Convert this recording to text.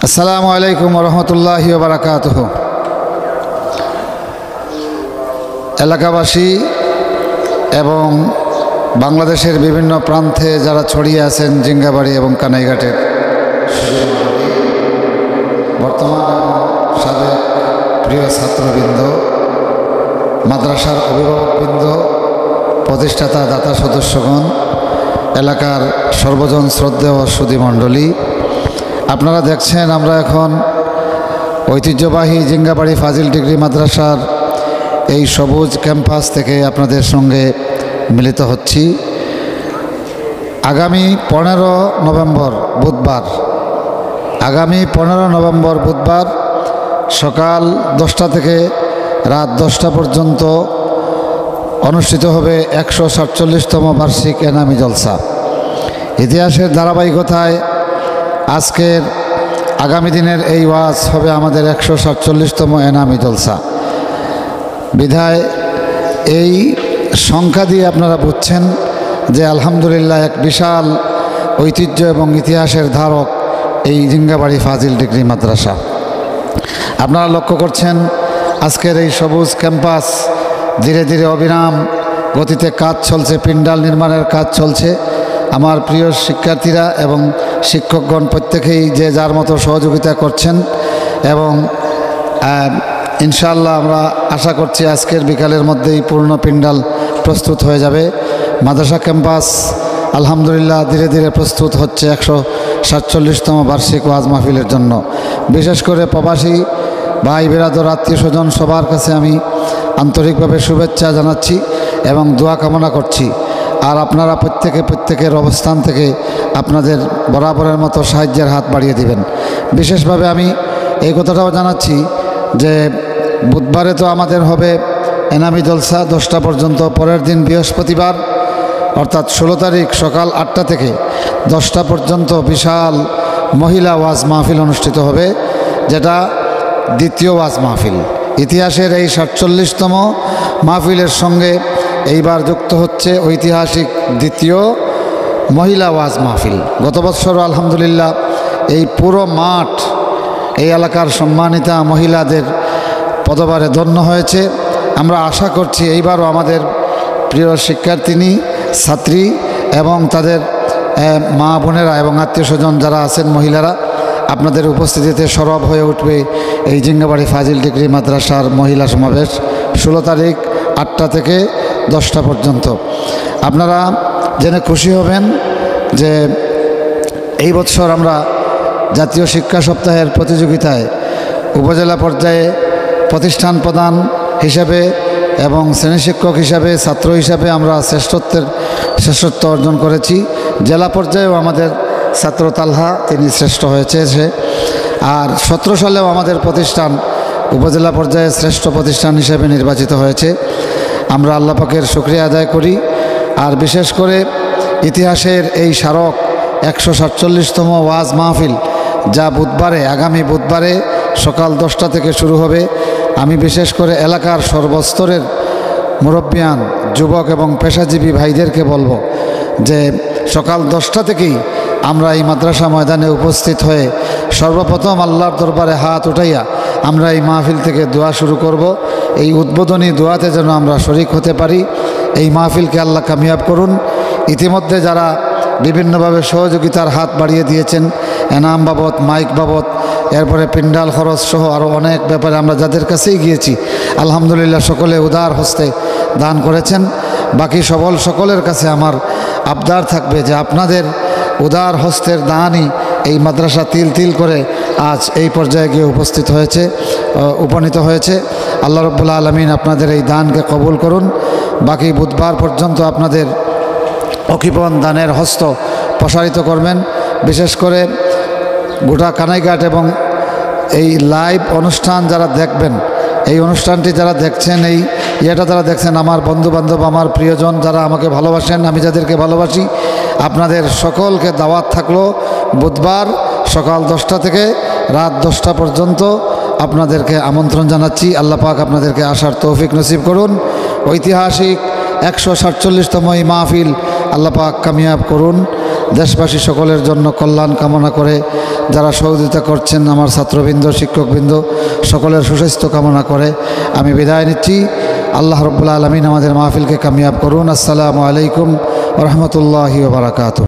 আসসালামু আলাইকুম রহমতুল্লাহি ওয়া বারাকাতুহু। এলাকাবাসী এবং বাংলাদেশের বিভিন্ন প্রান্তে যারা ছড়িয়ে আছেন জিঙ্গাবাড়ি এবং কানাইঘাটের বর্তমান সাবেক প্রিয় ছাত্রবৃন্দ, মাদ্রাসার অভিভাবকবৃন্দ, প্রতিষ্ঠাতা দাতা সদস্যগণ, এলাকার সর্বজন শ্রদ্ধেয় সুধীমণ্ডলী, আপনারা দেখছেন আমরা এখন ঐতিহ্যবাহী জিঙ্গাবাড়ি ফাজিল ডিগ্রি মাদ্রাসার এই সবুজ ক্যাম্পাস থেকে আপনাদের সঙ্গে মিলিত হচ্ছি। আগামী 15 নভেম্বর বুধবার সকাল 10টা থেকে রাত 10টা পর্যন্ত অনুষ্ঠিত হবে 147তম বার্ষিক এনামি জলসা। ইতিহাসের ধারাবাহিকতায় আজকের আগামী দিনের এই ওয়াজ হবে আমাদের 147তম এনামি জলসা। বিধায় এই সংখ্যা দিয়ে আপনারা বুঝছেন যে আলহামদুলিল্লাহ এক বিশাল ঐতিহ্য এবং ইতিহাসের ধারক এই জিঙ্গাবাড়ি ফাজিল ডিগ্রি মাদ্রাসা। আপনারা লক্ষ্য করছেন আজকের এই সবুজ ক্যাম্পাস ধীরে ধীরে অবিরাম গতিতে কাজ চলছে, পিন্ডাল নির্মাণের কাজ চলছে। আমার প্রিয় শিক্ষার্থীরা এবং শিক্ষকগণ প্রত্যেকেই যে যার মতো সহযোগিতা করছেন এবং ইনশাআল্লাহ আমরা আশা করছি আজকের বিকালের মধ্যেই পূর্ণ পিন্ডাল প্রস্তুত হয়ে যাবে। মাদ্রাসা ক্যাম্পাস আলহামদুলিল্লাহ ধীরে ধীরে প্রস্তুত হচ্ছে 147তম বার্ষিক ওয়াজ মাহফিলের জন্য। বিশেষ করে প্রবাসী ভাই বেরাদর, আত্মীয় স্বজন সবার কাছে আমি আন্তরিকভাবে শুভেচ্ছা জানাচ্ছি এবং দোয়া কামনা করছি। আর আপনারা প্রত্যেকের অবস্থান থেকে আপনাদের বরাবরের মতো সাহায্যের হাত বাড়িয়ে দিবেন। বিশেষভাবে আমি এই কথাটাও জানাচ্ছি যে বুধবারে তো আমাদের হবে এনামি জলসা 10টা পর্যন্ত। পরের দিন বৃহস্পতিবার অর্থাৎ 16 তারিখ সকাল 8টা থেকে 10টা পর্যন্ত বিশাল মহিলা ওয়াজ মাহফিল অনুষ্ঠিত হবে, যেটা দ্বিতীয় ওয়াজ মাহফিল। ইতিহাসের এই 47তম মাহফিলের সঙ্গে এইবার যুক্ত হচ্ছে ঐতিহাসিক দ্বিতীয় মহিলা ওয়াজ মাহফিল। গত বছরও আলহামদুলিল্লাহ এই পুরো মাঠ এই এলাকার সম্মানিতা মহিলাদের পদভারে ধন্য হয়েছে। আমরা আশা করছি এইবারও আমাদের প্রিয় শিক্ষার্থিনী, ছাত্রী এবং তাদের মা বোনেরা এবং আত্মীয় স্বজন যারা আছেন মহিলারা, আপনাদের উপস্থিতিতে সরব হয়ে উঠবে এই জিঙ্গাবাড়ি ফাজিল ডিগ্রি মাদ্রাসার মহিলা সমাবেশ 16 তারিখ 8টা থেকে 10টা পর্যন্ত। আপনারা জেনে খুশি হবেন যে এই বছর আমরা জাতীয় শিক্ষা সপ্তাহের প্রতিযোগিতায় উপজেলা পর্যায়ে প্রতিষ্ঠান প্রধান হিসাবে এবং শ্রেণী শিক্ষক হিসাবে, ছাত্র হিসাবে আমরা শ্রেষ্ঠত্ব অর্জন করেছি। জেলা পর্যায়েও আমাদের ছাত্র তালহা তিনি শ্রেষ্ঠ হয়েছে সে। আর 17 সালেও আমাদের প্রতিষ্ঠান উপজেলা পর্যায়ে শ্রেষ্ঠ প্রতিষ্ঠান হিসেবে নির্বাচিত হয়েছে। আমরা আল্লাহ পাকের শুকরিয়া আদায় করি। আর বিশেষ করে ইতিহাসের এই স্মারক 147তম ওয়াজ মাহফিল যা আগামী বুধবারে সকাল 10টা থেকে শুরু হবে, আমি বিশেষ করে এলাকার সর্বস্তরের মুরব্বিয়ান, যুবক এবং পেশাজীবী ভাইদেরকে বলবো যে সকাল 10টা থেকেই আমরা এই মাদ্রাসা ময়দানে উপস্থিত হয়ে সর্বপ্রথম আল্লাহর দরবারে হাত উঠাইয়া আমরা এই মাহফিল থেকে দোয়া শুরু করব। এই উদ্বোধনী দোয়াতে যেন আমরা শরিক হতে পারি। এই মাহফিলকে আল্লাহ কামিয়াব করুন। ইতিমধ্যে যারা বিভিন্নভাবে সহযোগিতার হাত বাড়িয়ে দিয়েছেন, এনাম বাবদ, মাইক বাবদ, এরপরে পিন্ডাল খরচ সহ আরও অনেক ব্যাপারে আমরা যাদের কাছেই গিয়েছি আলহামদুলিল্লাহ সকলে উদার হস্তে দান করেছেন। বাকি সকলের কাছে আমার আবদার থাকবে যে আপনাদের উদার হস্তের দানই এই মাদ্রাসা তিল তিল করে আজ এই পর্যায়ে গিয়ে উপনীত হয়েছে। আল্লাহ রাব্বুল আলামিন আপনাদের এই দানকে কবুল করুন। বাকি বুধবার পর্যন্ত আপনাদের অকৃপণ দানের হস্ত প্রসারিত করবেন। বিশেষ করে গোটা কানাইঘাট এবং এই লাইভ অনুষ্ঠান যারা দেখবেন, এই অনুষ্ঠানটি যারা দেখছেন, এই যারা দেখছেন, আমার বন্ধুবান্ধব, আমার প্রিয়জন যারা আমাকে ভালোবাসেন, আমি যাদেরকে ভালোবাসি, আপনাদের সকলকে দাওয়াত থাকলো বুধবার সকাল 10টা থেকে রাত 10টা পর্যন্ত আপনাদেরকে আমন্ত্রণ জানাচ্ছি। আল্লাহ পাক আপনাদেরকে আসার তৌফিক নসিব করুন। ঐতিহাসিক 147তম এই মাহফিল আল্লাহ পাক কামিয়াব করুন। দেশবাসী সকলের জন্য কল্যাণ কামনা করে যারা সহযোগিতা করছেন আমার ছাত্রবৃন্দ শিক্ষকবৃন্দ সকলের সুস্বাস্থ্য কামনা করে আমি বিদায় নিচ্ছি। আল্লাহ রাব্বুল আলামিন আমাদের মাহফিলকে কামিয়াব করুন। আসসালামু আলাইকুম ওয়া রাহমাতুল্লাহি ওয়া বারাকাতুহু।